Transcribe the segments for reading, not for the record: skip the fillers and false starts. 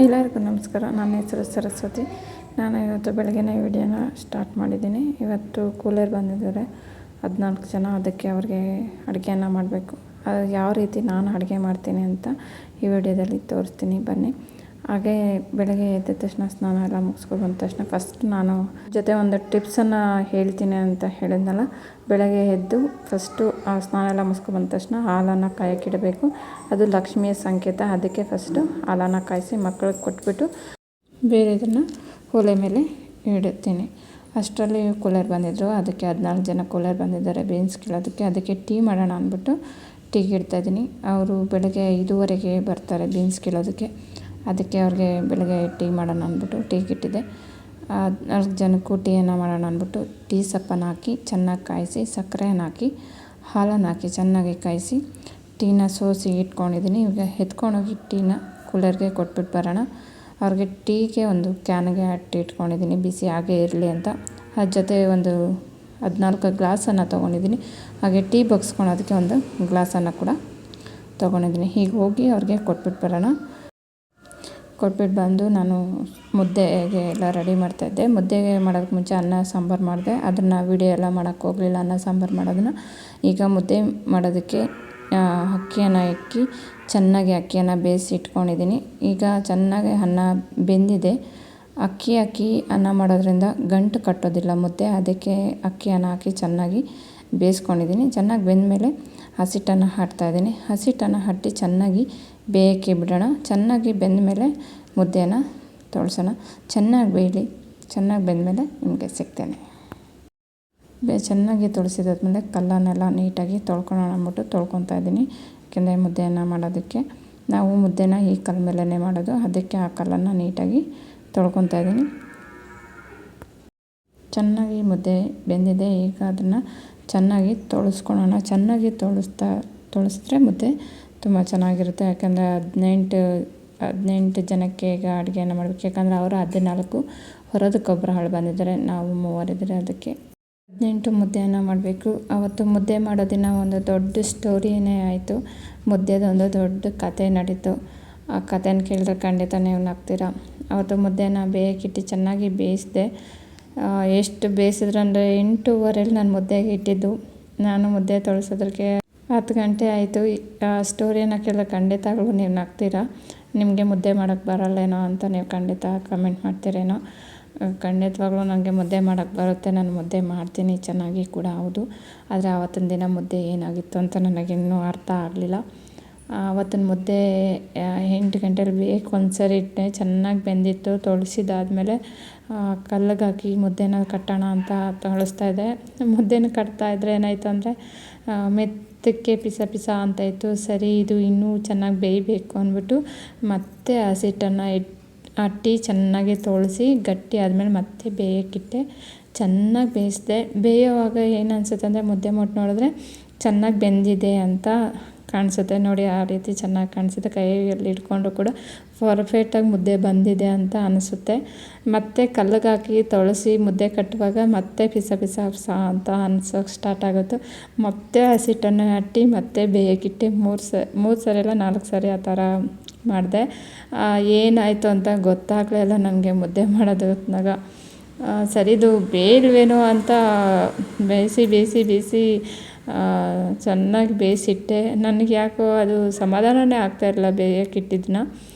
ಎಲ್ಲರಿಗೂ ನಮಸ್ಕಾರ. ನನ್ನ ಹೆಸರು ಸರಸ್ವತಿ. ನಾನು ಇವತ್ತು ಬೆಳಗ್ಗೆನೇ ವಿಡಿಯೋನ ಸ್ಟಾರ್ಟ್ ಮಾಡಿದ್ದೀನಿ. ಇವತ್ತು ಕೂಲರ್ ಬಂದಿದ್ದಾರೆ 14 ಜನ. ಅದಕ್ಕೆ ಅವ್ರಿಗೆ ಅಡುಗೆಯನ್ನು ಮಾಡಬೇಕು. ಅದು ಯಾವ ರೀತಿ ನಾನು ಅಡುಗೆ ಮಾಡ್ತೀನಿ ಅಂತ ಈ ವಿಡಿಯೋದಲ್ಲಿ ತೋರಿಸ್ತೀನಿ, ಬನ್ನಿ. ಹಾಗೆ ಬೆಳಗ್ಗೆ ಎದ್ದ ತಕ್ಷಣ ಸ್ನಾನ ಎಲ್ಲ ಮುಗಿಸ್ಕೊಂಡು ಬಂದ ತಕ್ಷಣ ಫಸ್ಟ್ ನಾನು ಜೊತೆ ಒಂದು ಟಿಪ್ಸನ್ನು ಹೇಳ್ತೀನಿ ಅಂತ ಹೇಳಿದ್ನಲ್ಲ. ಬೆಳಗ್ಗೆ ಎದ್ದು ಫಸ್ಟು ಸ್ನಾನ ಎಲ್ಲ ಮುಗಿಸ್ಕೊಂಡು ಬಂದ ತಕ್ಷಣ ಹಾಲನ್ನು ಕಾಯಕ್ಕಿಡಬೇಕು. ಅದು ಲಕ್ಷ್ಮಿಯ ಸಂಕೇತ. ಅದಕ್ಕೆ ಫಸ್ಟು ಹಾಲನ್ನು ಕಾಯಿಸಿ ಮಕ್ಕಳಿಗೆ ಕೊಟ್ಬಿಟ್ಟು ಬೇರೆ ಇದನ್ನು ಒಲೆ ಮೇಲೆ ಇಡುತ್ತೀನಿ. ಅಷ್ಟರಲ್ಲಿ ಕೂಲರ್ ಬಂದಿದ್ದರು. ಅದಕ್ಕೆ 14 ಜನ ಕೂಲರ್ ಬಂದಿದ್ದಾರೆ ಬೀನ್ಸ್ ಕೀಳೋದಕ್ಕೆ. ಅದಕ್ಕೆ ಟೀ ಮಾಡೋಣ ಅಂದ್ಬಿಟ್ಟು ಟೀಗೆ ಇಡ್ತಾಯಿದ್ದೀನಿ. ಅವರು ಬೆಳಗ್ಗೆ 5:15ಗೆ ಬರ್ತಾರೆ ಬೀನ್ಸ್ ಕೀಳೋದಕ್ಕೆ. ಅದಕ್ಕೆ ಅವ್ರಿಗೆ ಬೆಳಗ್ಗೆ ಟೀ ಮಾಡೋಣ ಅಂದ್ಬಿಟ್ಟು ಟೀಗೆ ಇಟ್ಟಿದ್ದೆ. 14 ಜನಕ್ಕೂ ಟೀಯನ್ನು ಮಾಡೋಣ ಅಂದ್ಬಿಟ್ಟು ಟೀ ಸಪ್ಪನ್ನು ಹಾಕಿ ಚೆನ್ನಾಗಿ ಕಾಯಿಸಿ, ಸಕ್ಕರೆಯನ್ನು ಹಾಕಿ, ಹಾಲನ್ನು ಹಾಕಿ ಚೆನ್ನಾಗಿ ಕಾಯಿಸಿ ಟೀನ ಸೋಸಿ ಇಟ್ಕೊಂಡಿದ್ದೀನಿ. ಇವಾಗ ಎತ್ಕೊಂಡೋಗಿ ಟೀನ ಕೂಲರ್ಗೆ ಕೊಟ್ಬಿಟ್ಟು ಬರೋಣ. ಅವ್ರಿಗೆ ಟೀಗೆ ಒಂದು ಕ್ಯಾನ್ಗೆ ಅಟ್ಟಿ ಇಟ್ಕೊಂಡಿದ್ದೀನಿ, ಬಿಸಿ ಹಾಗೆ ಇರಲಿ ಅಂತ. ಅದ್ರ ಜೊತೆ ಒಂದು 14 ಗ್ಲಾಸನ್ನು ತೊಗೊಂಡಿದ್ದೀನಿ. ಹಾಗೆ ಟೀ ಬಗ್ಸ್ಕೊಳೋದಕ್ಕೆ ಒಂದು ಗ್ಲಾಸನ್ನು ಕೂಡ ತೊಗೊಂಡಿದ್ದೀನಿ. ಹೀಗೆ ಹೋಗಿ ಅವ್ರಿಗೆ ಕೊಟ್ಬಿಟ್ಟು ಬರೋಣ. ಕೊಟ್ಬಿಟ್ಟು ಬಂದು ನಾನು ಮುದ್ದೆಗೆ ಎಲ್ಲ ರೆಡಿ ಮಾಡ್ತಾಯಿದ್ದೆ. ಮುದ್ದೆಗೆ ಮಾಡೋದಕ್ಕೆ ಮುಂಚೆ ಅನ್ನ ಸಾಂಬಾರು ಮಾಡಿದೆ. ಅದನ್ನು ವೀಡಿಯೋ ಎಲ್ಲ ಮಾಡೋಕ್ಕೆ ಹೋಗಲಿಲ್ಲ, ಅನ್ನ ಸಾಂಬಾರು ಮಾಡೋದನ್ನು. ಈಗ ಮುದ್ದೆ ಮಾಡೋದಕ್ಕೆ ಅಕ್ಕಿಯನ್ನು ಇಕ್ಕಿ ಚೆನ್ನಾಗಿ ಅಕ್ಕಿಯನ್ನು ಬೇಯಿಸಿ ಇಟ್ಕೊಂಡಿದ್ದೀನಿ. ಈಗ ಚೆನ್ನಾಗಿ ಅನ್ನ ಬೆಂದಿದೆ. ಅಕ್ಕಿ ಅನ್ನ ಮಾಡೋದ್ರಿಂದ ಗಂಟು ಕಟ್ಟೋದಿಲ್ಲ ಮುದ್ದೆ. ಅದಕ್ಕೆ ಅಕ್ಕಿಯನ್ನು ಹಾಕಿ ಚೆನ್ನಾಗಿ ಬೇಯಿಸ್ಕೊಂಡಿದ್ದೀನಿ. ಚೆನ್ನಾಗಿ ಬೆಂದಮೇಲೆ ಹಸಿಟ್ಟನ್ನು ಹಾಕ್ತಾಯಿದ್ದೀನಿ. ಹಸಿಟ್ಟನ್ನು ಹಟ್ಟಿ ಚೆನ್ನಾಗಿ ಬೇಯಕ್ಕೆ ಬಿಡೋಣ. ಚೆನ್ನಾಗಿ ಬೆಂದ ಮೇಲೆ ಮುದ್ದೆನ ತೊಳ್ಸೋಣ. ಚೆನ್ನಾಗಿ ಬೇಯಲಿ. ಚೆನ್ನಾಗಿ ಬೆಂದಮೇಲೆ ನಿಮಗೆ ಸಿಗ್ತೇನೆ. ಚೆನ್ನಾಗಿ ತೊಳೆಸಿದಾದ್ಮೇಲೆ ಕಲ್ಲನ್ನೆಲ್ಲ ನೀಟಾಗಿ ತೊಳ್ಕೊಳ್ಳೋಣ ಅಂದ್ಬಿಟ್ಟು ತೊಳ್ಕೊತಾ ಇದ್ದೀನಿ. ಯಾಕೆಂದರೆ ಮುದ್ದೆಯನ್ನು ಮಾಡೋದಕ್ಕೆ ನಾವು ಮುದ್ದೆನ ಈ ಕಲ್ಲ ಮೇಲೇ ಮಾಡೋದು. ಅದಕ್ಕೆ ಆ ಕಲ್ಲನ್ನು ನೀಟಾಗಿ ತೊಳ್ಕೊತಾ ಇದ್ದೀನಿ. ಚೆನ್ನಾಗಿ ಮುದ್ದೆ ಬೆಂದಿದೆ. ಈಗ ಅದನ್ನು ಚೆನ್ನಾಗಿ ತೊಳೆಸ್ಕೊಳ್ಳೋಣ. ಚೆನ್ನಾಗಿ ತೊಳೆಸಿದ್ರೆ ಮುದ್ದೆ ತುಂಬ ಚೆನ್ನಾಗಿರುತ್ತೆ. ಯಾಕಂದರೆ 18 ಜನಕ್ಕೆ ಈಗ ಅಡುಗೆಯನ್ನು ಮಾಡಬೇಕು. ಯಾಕಂದರೆ ಅವರು 14 ಹೊರದಕ್ಕೊಬ್ಬರು ಆಳು ಬಂದಿದ್ದಾರೆ, ನಾವು 3 ಇದ್ದಾರೆ. ಅದಕ್ಕೆ 18 ಮುದ್ದೆಯನ್ನು ಮಾಡಬೇಕು. ಅವತ್ತು ಮುದ್ದೆ ಮಾಡೋ ದಿನ ಒಂದು ದೊಡ್ಡ ಸ್ಟೋರಿನೇ ಆಯಿತು. ಮುದ್ದೆದೊಂದು ದೊಡ್ಡ ಕತೆ ನಡೀತು. ಆ ಕಥೆನ ಕೇಳಿದ್ರೆ ಖಂಡಿತ ನೀವು ನಗ್ತೀರ. ಅವತ್ತು ಮುದ್ದೆನ ಬೇಯಕ್ಕಿಟ್ಟು ಚೆನ್ನಾಗಿ ಬೇಯಿಸಿದೆ. ಎಷ್ಟು ಬೇಯಿಸಿದ್ರಂದರೆ 8:15 ನಾನು ಮುದ್ದೆಗೆ ಇಟ್ಟಿದ್ದು. ನಾನು ಮುದ್ದೆ ತೊಳೆಸೋದಕ್ಕೆ 10 ಗಂಟೆ ಆಯಿತು. ಸ್ಟೋರಿಯನ್ನು ಕೇಳಿದ್ರೆ ಖಂಡಿತಗಳು ನೀವು ನಗ್ತೀರ. ನಿಮಗೆ ಮುದ್ದೆ ಮಾಡೋಕ್ಕೆ ಬರಲ್ಲೇನೋ ಅಂತ ನೀವು ಖಂಡಿತ ಕಮೆಂಟ್ ಮಾಡ್ತೀರೇನೋ. ಖಂಡಿತವಾಗ್ಲೂ ನನಗೆ ಮುದ್ದೆ ಮಾಡೋಕ್ಕೆ ಬರುತ್ತೆ. ನಾನು ಮುದ್ದೆ ಮಾಡ್ತೀನಿ ಚೆನ್ನಾಗಿ ಕೂಡ, ಹೌದು. ಆದರೆ ಆವತ್ತಿನ ದಿನ ಮುದ್ದೆ ಏನಾಗಿತ್ತು ಅಂತ ನನಗಿನ್ನೂ ಅರ್ಥ ಆಗಲಿಲ್ಲ. ಆವತ್ತಿನ ಮುದ್ದೆ 8 ಗಂಟೆಲಿ ಬೇಕು ಒಂದ್ಸರಿ ಇಟ್ಟೆ. ಚೆನ್ನಾಗಿ ಬೆಂದಿತ್ತು. ತೊಳೆಸಿದಾದ್ಮೇಲೆ ಕಲ್ಲಿಗೆ ಹಾಕಿ ಮುದ್ದೆನ ಕಟ್ಟೋಣ ಅಂತ ತೊಳಸ್ತಾಯಿದ್ದೆ. ಮುದ್ದೆನ ಕಟ್ತಾಯಿದ್ರೆ ಏನಾಯಿತು ಅಂದರೆ ಮೆತ್ತಕ್ಕೆ ಪಿಸ ಅಂತ ಇತ್ತು. ಸರಿ, ಇದು ಇನ್ನೂ ಚೆನ್ನಾಗಿ ಬೇಯಬೇಕು ಅಂದ್ಬಿಟ್ಟು ಮತ್ತೆ ಹಸಿಟ್ಟನ್ನು ಅಟ್ಟಿ ಚೆನ್ನಾಗಿ ತೊಳೆಸಿ ಗಟ್ಟಿ ಆದಮೇಲೆ ಮತ್ತೆ ಬೇಯಕ್ಕಿಟ್ಟೆ. ಚೆನ್ನಾಗಿ ಬೇಯಿಸಿದೆ. ಬೇಯೋವಾಗ ಏನು ಅನಿಸುತ್ತೆ ಅಂದರೆ ಮುದ್ದೆ ಮುಟ್ಟು ನೋಡಿದ್ರೆ ಚೆನ್ನಾಗಿ ಬೆಂದಿದೆ ಅಂತ ಕಾಣಿಸುತ್ತೆ. ನೋಡಿ, ಆ ರೀತಿ ಚೆನ್ನಾಗಿ ಕಾಣಿಸುತ್ತೆ. ಕೈಯಲ್ಲಿ ಇಟ್ಕೊಂಡ್ರು ಕೂಡ ಪರ್ಫೆಕ್ಟಾಗಿ ಮುದ್ದೆ ಬಂದಿದೆ ಅಂತ ಅನಿಸುತ್ತೆ. ಮತ್ತೆ ಕಲ್ಲಿಗೆ ಹಾಕಿ ತೊಳೆಸಿ ಮುದ್ದೆ ಕಟ್ಟುವಾಗ ಮತ್ತೆ ಪಿಸ ಅಂತ ಅನ್ಸೋಕ್ಕೆ ಸ್ಟಾರ್ಟ್ ಆಗುತ್ತೆ. ಮತ್ತೆ ಹಸಿಟ್ಟನ್ನು ಅಟ್ಟಿ ಮತ್ತೆ ಬೇಯಕ್ಕಿಟ್ಟು 3 ಸರಿ ಇಲ್ಲ 4 ಸರಿ ಆ ಥರ ಮಾಡಿದೆ. ಏನಾಯಿತು ಅಂತ ಗೊತ್ತಾಗಲಿಲ್ಲ ನನಗೆ ಮುದ್ದೆ ಮಾಡೋದನ್ನಾಗ. ಸರಿದು ಬೇಯಲ್ವೇನೋ ಅಂತ ಬೇಯಿಸಿ ಚೆನ್ನಾಗಿ ಬೇಯಿಸಿಟ್ಟೆ. ನನಗೆ ಯಾಕೋ ಅದು ಸಮಾಧಾನವೇ ಆಗ್ತಾಯಿರಲಿಲ್ಲ ಬೇಯಕ್ಕಿಟ್ಟಿದ್ದನ್ನ.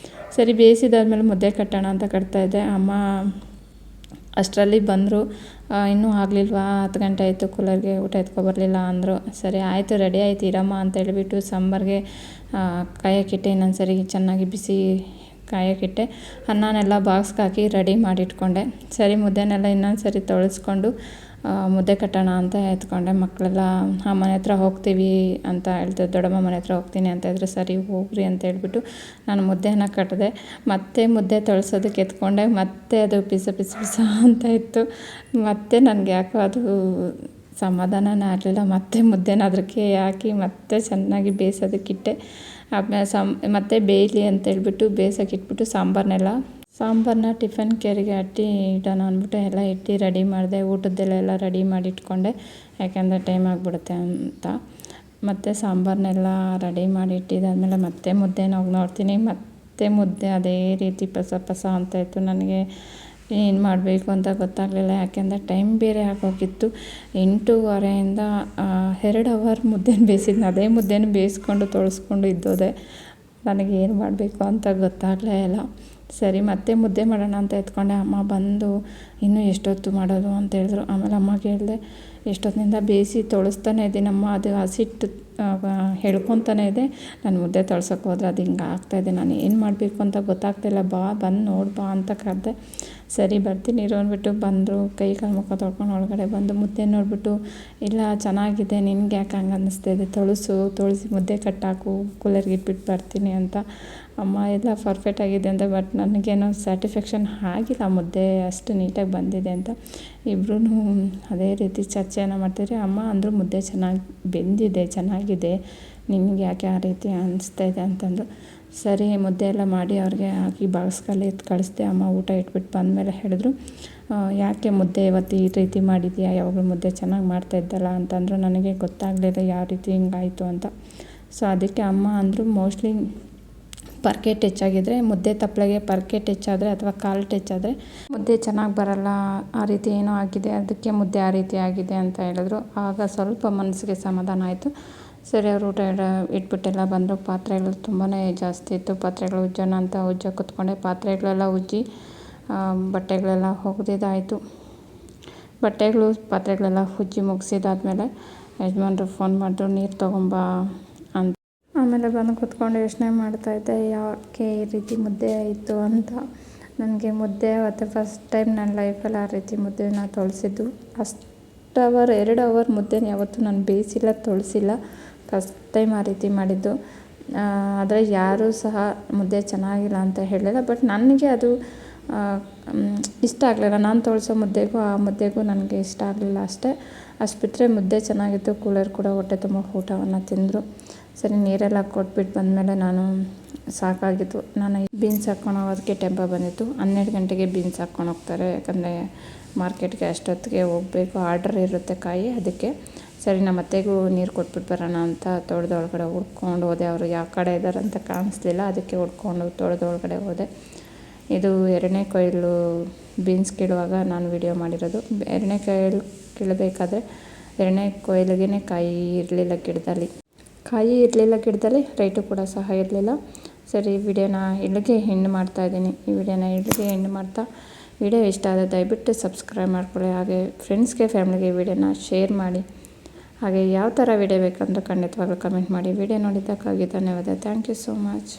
ಸರಿ, ಬೇಯಿಸಿದಾದ್ಮೇಲೆ ಮುದ್ದೆ ಕಟ್ಟೋಣ ಅಂತ ಕಟ್ತಾಯಿದ್ದೆ. ಅಮ್ಮ ಅಷ್ಟರಲ್ಲಿ ಬಂದರು. ಇನ್ನೂ ಆಗಲಿಲ್ವಾ, 10 ಗಂಟೆ ಆಯಿತು, ಕೂಲರ್ಗೆ ಊಟ ಎತ್ಕೊಬರಲಿಲ್ಲ ಅಂದರು. ಸರಿ ಆಯಿತು, ರೆಡಿ ಆಯ್ತು ಇರಮ್ಮ ಅಂತ ಹೇಳಿಬಿಟ್ಟು ಸಾಂಬಾರಿಗೆ ಕಾಯಕ್ಕಿಟ್ಟೆ. ಇನ್ನೊಂದು ಸರಿ ಚೆನ್ನಾಗಿ ಬಿಸಿ ಕಾಯಕ್ಕಿಟ್ಟೆ. ಅನ್ನನೆಲ್ಲ ಬಾಕ್ಸ್ಗೆ ಹಾಕಿ ರೆಡಿ ಮಾಡಿಟ್ಕೊಂಡೆ. ಸರಿ, ಮುದ್ದೆನೆಲ್ಲ ಇನ್ನೊಂದು ಸರಿ ತೊಳೆಸ್ಕೊಂಡು ಮುದ್ದೆ ಕಟ್ಟೋಣ ಅಂತ ಎತ್ಕೊಂಡೆ. ಮಕ್ಕಳೆಲ್ಲ ಆ ಮನೆ ಹತ್ರ ಹೋಗ್ತೀವಿ ಅಂತ ಹೇಳ್ತಾರೆ, ದೊಡ್ಡಮ್ಮ ಮನೆ ಹತ್ರ ಹೋಗ್ತೀನಿ ಅಂತ ಇದ್ರೆ ಸರಿ ಹೋಗ್ರಿ ಅಂತ ಹೇಳ್ಬಿಟ್ಟು ನಾನು ಮುದ್ದೆನ ಕಟ್ಟಿದೆ. ಮತ್ತೆ ಮುದ್ದೆ ತೊಳೆಸೋದಕ್ಕೆ ಎತ್ಕೊಂಡೆ. ಮತ್ತೆ ಅದು ಪಿಸ ಅಂತ ಇತ್ತು. ಮತ್ತೆ ನನಗೆ ಯಾಕೋ ಅದು ಸಮಾಧಾನನೇ ಆಗಲಿಲ್ಲ. ಮತ್ತೆ ಮುದ್ದೆನ ಅದಕ್ಕೆ ಹಾಕಿ ಮತ್ತೆ ಚೆನ್ನಾಗಿ ಬೇಯಿಸೋದಕ್ಕಿಟ್ಟೆ. ಆಮೇಲೆ ಮತ್ತೆ ಬೇಯಲಿ ಅಂತೇಳ್ಬಿಟ್ಟು ಬೇಯಿಸೋಕ್ಕಿಟ್ಬಿಟ್ಟು ಸಾಂಬಾರನ್ನ ಟಿಫನ್ ಕೇರಿಗೆ ಅಟ್ಟಿ ಇಡೋಣ ಅಂದ್ಬಿಟ್ಟು ಎಲ್ಲ ಇಟ್ಟು ರೆಡಿ ಮಾಡಿದೆ. ಊಟದ್ದೆಲ್ಲ ರೆಡಿ ಮಾಡಿ ಇಟ್ಕೊಂಡೆ, ಯಾಕೆಂದರೆ ಟೈಮ್ ಆಗಿಬಿಡುತ್ತೆ ಅಂತ. ಮತ್ತು ಸಾಂಬಾರನ್ನೆಲ್ಲ ರೆಡಿ ಮಾಡಿ ಇಟ್ಟಿದ್ದಾದಮೇಲೆ ಮತ್ತೆ ಮುದ್ದೆನ ಹೋಗಿ ನೋಡ್ತೀನಿ. ಮತ್ತೆ ಮುದ್ದೆ ಅದೇ ರೀತಿ ಪಸ ಪಸ ಅಂತ ಇತ್ತು. ನನಗೆ ಏನು ಮಾಡಬೇಕು ಅಂತ ಗೊತ್ತಾಗಲಿಲ್ಲ, ಯಾಕೆಂದರೆ ಟೈಮ್ ಬೇರೆ ಆಗೋಗಿತ್ತು. 8:30ಇಂದ 2 ಅವರ್ ಮುದ್ದೆನ ಬೇಯಿಸಿದ್ನ. ಅದೇ ಮುದ್ದೆನ ಬೇಯಿಸ್ಕೊಂಡು ತೊಳೆಸ್ಕೊಂಡು ಇದ್ದೋದೆ. ನನಗೆ ಏನು ಮಾಡಬೇಕು ಅಂತ ಗೊತ್ತಾಗಲೇ ಇಲ್ಲ. ಸರಿ ಮತ್ತೆ ಮುದ್ದೆ ಮಾಡೋಣ ಅಂತ ಎತ್ಕೊಂಡೆ. ಅಮ್ಮ ಬಂದು ಇನ್ನೂ ಎಷ್ಟೊತ್ತು ಮಾಡೋದು ಅಂತ ಹೇಳಿದ್ರು. ಆಮೇಲೆ ಅಮ್ಮಗೆ ಹೇಳಿದೆ, ಎಷ್ಟೊತ್ತಿನಿಂದ ಬೇಯಿಸಿ ತೊಳಸ್ತಾನೆ ಇದ್ದೀನಮ್ಮ, ಅದು ಹಸಿಟ್ಟು ಹೇಳ್ಕೊತಾನೆ ಇದೆ. ನಾನು ಮುದ್ದೆ ತೊಳ್ಸೋಕೆ ಹೋದ್ರೆ ಅದು ಹಿಂಗೆ ಆಗ್ತಾಯಿದೆ, ನಾನು ಏನು ಮಾಡಬೇಕು ಅಂತ ಗೊತ್ತಾಗ್ತಾಯಿಲ್ಲ, ಬಂದು ನೋಡಿ ಬಾ ಅಂತ ಕರೆದೆ. ಸರಿ ಬರ್ತೀನಿ ಇರು ಅಂದ್ಬಿಟ್ಟು ಬಂದರು. ಕೈ ಕಾಲು ಮುಖ ತೊಳ್ಕೊಂಡು ಒಳಗಡೆ ಬಂದು ಮುದ್ದೆ ನೋಡಿಬಿಟ್ಟು, ಇಲ್ಲ ಚೆನ್ನಾಗಿದೆ, ನಿನ್ಗೆ ಯಾಕೆ ಹಂಗೆ ಅನ್ನಿಸ್ತಾಯಿದೆ, ತೊಳಿಸಿ ಮುದ್ದೆ ಕಟ್ಟಾಕು, ಕೂಲರ್ಗೆ ಇಟ್ಬಿಟ್ಟು ಬರ್ತೀನಿ ಅಂತ. ಅಮ್ಮ ಎಲ್ಲ ಪರ್ಫೆಕ್ಟ್ ಆಗಿದೆ ಅಂತ. ಬಟ್ ನನಗೇನೋ ಸ್ಯಾಟಿಸ್ಫ್ಯಾಕ್ಷನ್ ಆಗಿಲ್ಲ, ಮುದ್ದೆ ಅಷ್ಟು ನೀಟಾಗಿ ಬಂದಿದೆ ಅಂತ. ಇಬ್ಬರೂ ಅದೇ ರೀತಿ ಚರ್ಚೆಯನ್ನು ಮಾಡ್ತಿದ್ರೆ ಅಮ್ಮ ಅಂದರು, ಮುದ್ದೆ ಚೆನ್ನಾಗಿ ಬೆಂದಿದೆ, ಚೆನ್ನಾಗಿದೆ, ನಿನಗೆ ಯಾಕೆ ಆ ರೀತಿ ಅನಿಸ್ತಾಯಿದೆ ಅಂತಂದು. ಸರಿ ಮುದ್ದೆ ಎಲ್ಲ ಮಾಡಿ ಅವ್ರಿಗೆ ಹಾಕಿ ಬಾಕ್ಸ್ಗಲ್ಲಿ ಎತ್ತು ಕಳಿಸ್ದೆ. ಅಮ್ಮ ಊಟ ಇಟ್ಬಿಟ್ಟು ಬಂದಮೇಲೆ ಹೇಳಿದ್ರು, ಯಾಕೆ ಮುದ್ದೆ ಇವತ್ತು ಈ ರೀತಿ ಮಾಡಿದ್ಯಾ, ಯಾವಾಗಲೂ ಮುದ್ದೆ ಚೆನ್ನಾಗಿ ಮಾಡ್ತಾಯಿದ್ದಲ್ಲ ಅಂತಂದರು. ನನಗೆ ಗೊತ್ತಾಗಲಿಲ್ಲ ಯಾವ ರೀತಿ ಹಿಂಗಾಯಿತು ಅಂತ. ಸೊ ಅದಕ್ಕೆ ಅಮ್ಮ ಅಂದರು, ಮೋಸ್ಟ್ಲಿ ಪರ್ಕೆ ಟೆಚ್ಚಾಗಿದ್ದರೆ ಮುದ್ದೆ ತಪ್ಪಲೆಗೆ ಪರ್ಕೆ ಟೆಚ್ಚಾದರೆ ಅಥವಾ ಕಾಲು ಟೆಚ್ಚಾದರೆ ಮುದ್ದೆ ಚೆನ್ನಾಗಿ ಬರಲ್ಲ, ಆ ರೀತಿ ಏನೋ ಆಗಿದೆ, ಅದಕ್ಕೆ ಮುದ್ದೆ ಆ ರೀತಿ ಆಗಿದೆ ಅಂತ ಹೇಳಿದ್ರು. ಆಗ ಸ್ವಲ್ಪ ಮನಸ್ಸಿಗೆ ಸಮಾಧಾನ ಆಯಿತು. ಸರಿ ಅವರು ಊಟ ಇಟ್ಬಿಟ್ಟೆಲ್ಲ ಬಂದರು. ಪಾತ್ರೆಗಳು ತುಂಬಾ ಜಾಸ್ತಿ ಇತ್ತು. ಪಾತ್ರೆಗಳು ಉಜ್ಜೋಣ ಅಂತ ಕೂತ್ಕೊಂಡೆ. ಪಾತ್ರೆಗಳೆಲ್ಲ ಉಜ್ಜಿ ಬಟ್ಟೆಗಳೆಲ್ಲ ಒಗೆದಿದ್ದಾಯಿತು. ಪಾತ್ರೆಗಳೆಲ್ಲ ಉಜ್ಜಿ ಮುಗಿಸಿದಾದ್ಮೇಲೆ ಯಜಮಾನ್ರು ಫೋನ್ ಮಾಡಿದ್ರು, ನೀರು ತೊಗೊಂಬಾ ಅಂತ. ಆಮೇಲೆ ಬಂದು ಕೂತ್ಕೊಂಡು ಯೋಚನೆ ಮಾಡ್ತಾಯಿದ್ದೆ, ಯಾಕೆ ಈ ರೀತಿ ಮುದ್ದೆ ಆಯಿತು ಅಂತ. ನನಗೆ ಮುದ್ದೆ ಅವತ್ತು ಫಸ್ಟ್ ಟೈಮ್ ನನ್ನ ಲೈಫಲ್ಲಿ ಆ ರೀತಿ ಮುದ್ದೆನ ತೊಳೆಸಿದ್ದು. 2 ಅವರ್ ಮುದ್ದೆನ ಯಾವತ್ತೂ ನಾನು ಬೇಯಿಸಿಲ್ಲ, ತೊಳೆಸಿಲ್ಲ. ಫಸ್ಟ್ ಟೈಮ್ ಆ ರೀತಿ ಮಾಡಿದ್ದು. ಆದರೆ ಯಾರೂ ಸಹ ಮುದ್ದೆ ಚೆನ್ನಾಗಿಲ್ಲ ಅಂತ ಹೇಳಲಿಲ್ಲ. ಬಟ್ ನನಗೆ ಅದು ಇಷ್ಟ ಆಗಲಿಲ್ಲ. ನಾನು ತೊಳೆಸೋ ಮುದ್ದೆಗೂ ಆ ಮುದ್ದೆಗೂ ನನಗೆ ಇಷ್ಟ ಆಗಲಿಲ್ಲ ಅಷ್ಟೇ. ಅಷ್ಟು ಬಿಟ್ಟರೆ ಮುದ್ದೆ ಚೆನ್ನಾಗಿತ್ತು. ಕೂಲರ್ ಕೂಡ ಹೊಟ್ಟೆ ತುಂಬ ಊಟವನ್ನು ತಿಂದರು. ಸರಿ ನೀರೆಲ್ಲ ಕೊಟ್ಬಿಟ್ಟು ಬಂದಮೇಲೆ ನಾನು ಸಾಕಾಗಿತ್ತು. ನಾನು ಬೀನ್ಸ್ ಹಾಕ್ಕೊಂಡು ಹೋಗೋದಕ್ಕೆ ಟೆಂಪೋ ಬಂದಿತ್ತು. 12 ಗಂಟೆಗೆ ಬೀನ್ಸ್ ಹಾಕ್ಕೊಂಡು ಹೋಗ್ತಾರೆ, ಯಾಕಂದರೆ ಮಾರ್ಕೆಟ್ಗೆ ಅಷ್ಟೊತ್ತಿಗೆ ಹೋಗಬೇಕು, ಆರ್ಡ್ರ್ ಇರುತ್ತೆ ಕಾಯಿ. ಅದಕ್ಕೆ ಸರಿ ನಮ್ಮ ಅತ್ತೆಗೂ ನೀರು ಕೊಟ್ಬಿಟ್ಟು ಬರೋಣ ಅಂತ ತೊಳೆದ ಒಳಗಡೆ ಹುಡ್ಕೊಂಡು ಹೋದೆ. ಅವರು ಯಾವ ಕಡೆ ಇದ್ದಾರೆ ಅಂತ ಕಾಣಿಸ್ಲಿಲ್ಲ, ಅದಕ್ಕೆ ಹುಡ್ಕೊಂಡು ತೊಳೆದ ಒಳಗಡೆ ಹೋದೆ. ಇದು 2ನೇ ಕೊಯ್ಲು ಬೀನ್ಸ್ ಕೀಳುವಾಗ ನಾನು ವಿಡಿಯೋ ಮಾಡಿರೋದು. 2ನೇ ಕೊಯ್ಲು ಕೀಳಬೇಕಾದ್ರೆ 2ನೇ ಕೊಯ್ಲಿಗೆ ಕಾಯಿ ಇರಲಿಲ್ಲ ಗಿಡದಲ್ಲಿ, ರೈಟು ಕೂಡ ಸಹ ಇರಲಿಲ್ಲ. ಸರಿ ವಿಡಿಯೋನ ಇಲ್ಲಿಗೆ ಎಂಡ್ ಮಾಡ್ತಾಯಿದ್ದೀನಿ. ಈ ವಿಡಿಯೋನ ಇಲ್ಲಿಗೆ ಎಂಡ್ ಮಾಡ್ತಾ, ವಿಡಿಯೋ ಇಷ್ಟ ಆದರೆ ದಯವಿಟ್ಟು ಸಬ್ಸ್ಕ್ರೈಬ್ ಮಾಡ್ಕೊಳ್ಳಿ. ಹಾಗೆ ಫ್ರೆಂಡ್ಸ್ಗೆ, ಫ್ಯಾಮಿಲಿಗೆ ವಿಡಿಯೋನ ಶೇರ್ ಮಾಡಿ. ಹಾಗೆ ಯಾವ ಥರ ವಿಡಿಯೋ ಬೇಕಂದ್ರೆ ಖಂಡಿತವಾಗ್ಲೂ ಕಮೆಂಟ್ ಮಾಡಿ. ವಿಡಿಯೋ ನೋಡಿದ್ದಕ್ಕಾಗಿ ಧನ್ಯವಾದ. Thank you so much.